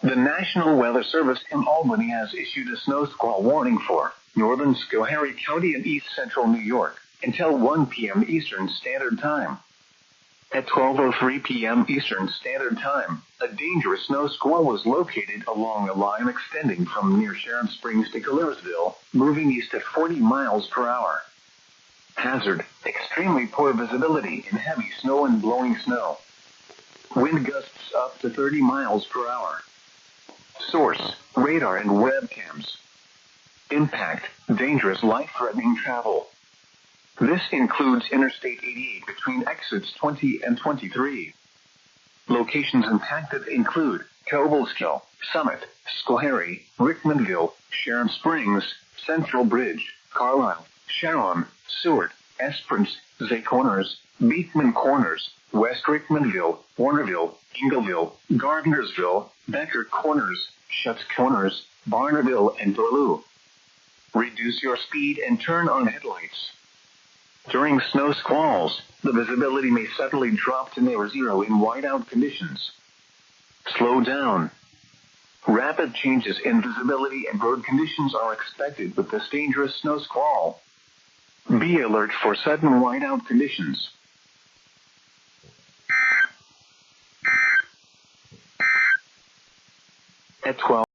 The National Weather Service in Albany has issued a snow squall warning for northern Schoharie County and east central New York until 1 p.m. Eastern Standard Time. At 12:03 p.m. Eastern Standard Time, a dangerous snow squall was located along a line extending from near Sharon Springs to Caleresville, moving east at 40 miles per hour. Hazard: extremely poor visibility in heavy snow and blowing snow. Wind gusts up to 30 miles per hour. Source: radar and webcams. Impact: dangerous, life-threatening travel. This includes Interstate 88 between exits 20 and 23. Locations impacted include Cobleskill, Summit, Schoharie, Rickmanville, Sharon Springs, Central Bridge, Carlisle, Sharon, Seward, Esperance, Zay Corners, Beekman Corners, West Rickmanville, Warnerville, Ingleville, Gardnersville, Becker Corners, Schuts Corners, Barnerville, and Burlew. Reduce your speed and turn on headlights. During snow squalls, the visibility may suddenly drop to near zero in whiteout conditions. Slow down. Rapid changes in visibility and road conditions are expected with this dangerous snow squall. Be alert for sudden whiteout conditions. At 12